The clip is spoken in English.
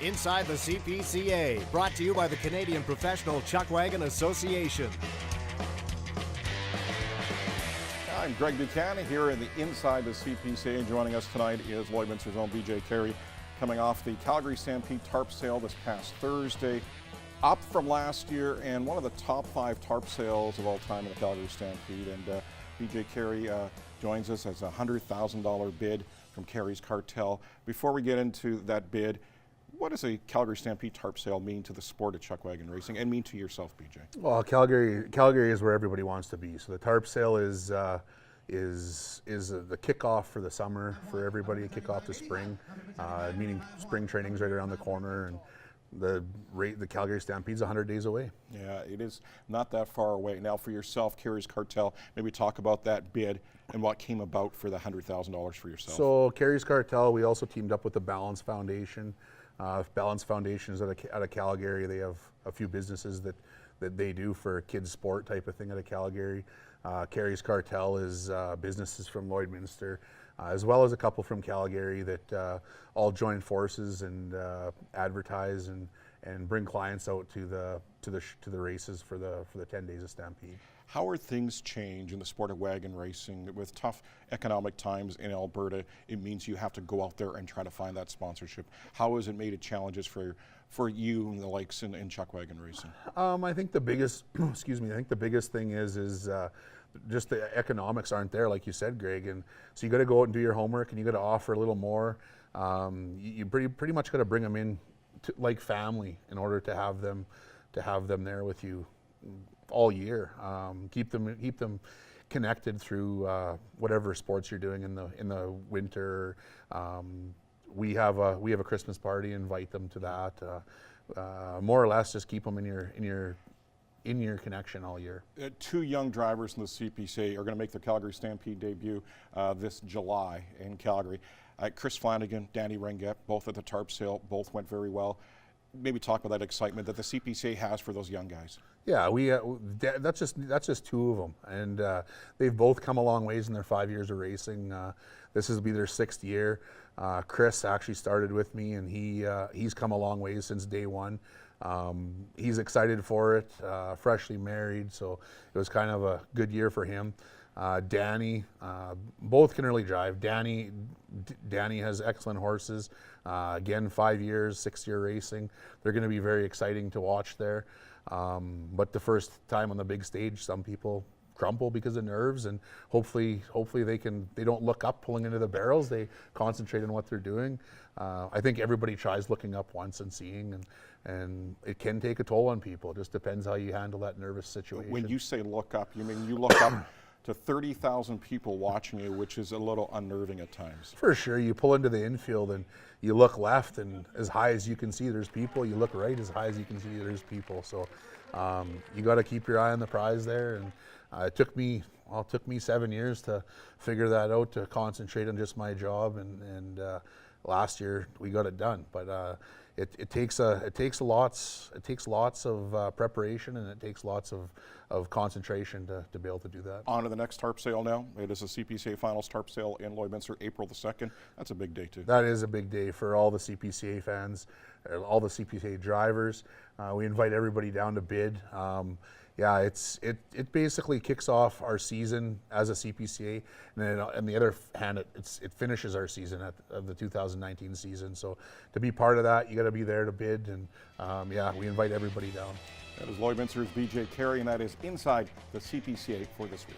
Inside the CPCA, brought to you by the Canadian Professional Chuckwagon Association. I'm Greg Buchanan here in the Inside the CPCA. Joining us tonight is Lloydminster's own BJ Carey, coming off the Calgary Stampede Tarp sale this past Thursday. Up from last year and one of the top 5 tarp sales of all time in the Calgary Stampede. And BJ Carey joins us as a $100,000 bid from Carey's Cartel. Before we get into that bid, what does a Calgary Stampede Tarp sale mean to the sport of chuckwagon racing and mean to yourself, BJ? Well, Calgary is where everybody wants to be. So the Tarp sale is the kickoff for the summer for everybody, kickoff to spring, meaning spring training's right around the corner, and the Calgary Stampede's 100 days away. Yeah, it is not that far away. Now for yourself, Carey's Cartel, maybe talk about that bid and what came about for the $100,000 for yourself. So Carey's Cartel, we also teamed up with the Balance Foundation. Balance Foundation is out of Calgary. They have a few businesses that they do for kids sport type of thing out of Calgary. Carey's Cartel is businesses from Lloydminster, as well as a couple from Calgary that all join forces and advertise and bring clients out to the races for the 10 days of Stampede. How are things changed in the sport of wagon racing? With tough economic times in Alberta, it means you have to go out there and try to find that sponsorship. How has it made it challenges for you and the likes in chuckwagon racing? I think the biggest, excuse me, I think the biggest thing is just the economics aren't there, like you said, Greg. And so you got to go out and do your homework, and you got to offer a little more. You pretty much got to bring them in like family in order to have them there with you all year. Keep them connected through whatever sports you're doing in the winter. We have a Christmas party. Invite them to that. More or less, just keep them in your connection all year. 2 young drivers in the CPCA are going to make their Calgary Stampede debut this July in Calgary. Chris Flanagan, Danny Rengett, both at the Tarp sale, both went very well. Maybe talk about that excitement that the CPCA has for those young guys. Yeah, that's just 2 of them, and they've both come a long ways in their 5 years of racing. This will be their 6th year. Chris actually started with me, and he's come a long ways since day one. He's excited for it, freshly married, so it was kind of a good year for him. Danny, both can really drive. Danny has excellent horses. Again, 5 years, 6-year racing. They're going to be very exciting to watch there. But the first time on the big stage, some people crumple because of nerves, and hopefully they don't look up pulling into the barrels. They concentrate on what they're doing. I think everybody tries looking up once and seeing, and it can take a toll on people. It just depends how you handle that nervous situation. When you say look up, you mean you look up to 30,000 people watching you, which is a little unnerving at times. For sure. You pull into the infield and you look left, and as high as you can see there's people. You look right, as high as you can see there's people. So you got to keep your eye on the prize there. And it took me 7 years to figure that out, to concentrate on just my job. And last year we got it done. But it takes lots of preparation, and it takes lots of concentration to be able to do that. On to the next Tarp sale now. It is a CPCA Finals Tarp sale in Lloydminster, April the 2nd. That's a big day too. That is a big day for all the CPCA fans, all the CPCA drivers. We invite everybody down to bid. Yeah, it basically kicks off our season as a CPCA, and then on the other hand, it finishes our season of the 2019 season. So to be part of that, you got to be there to bid, and yeah, we invite everybody down. That is Lloydminster's BJ Carey, and that is Inside the CPCA for this week.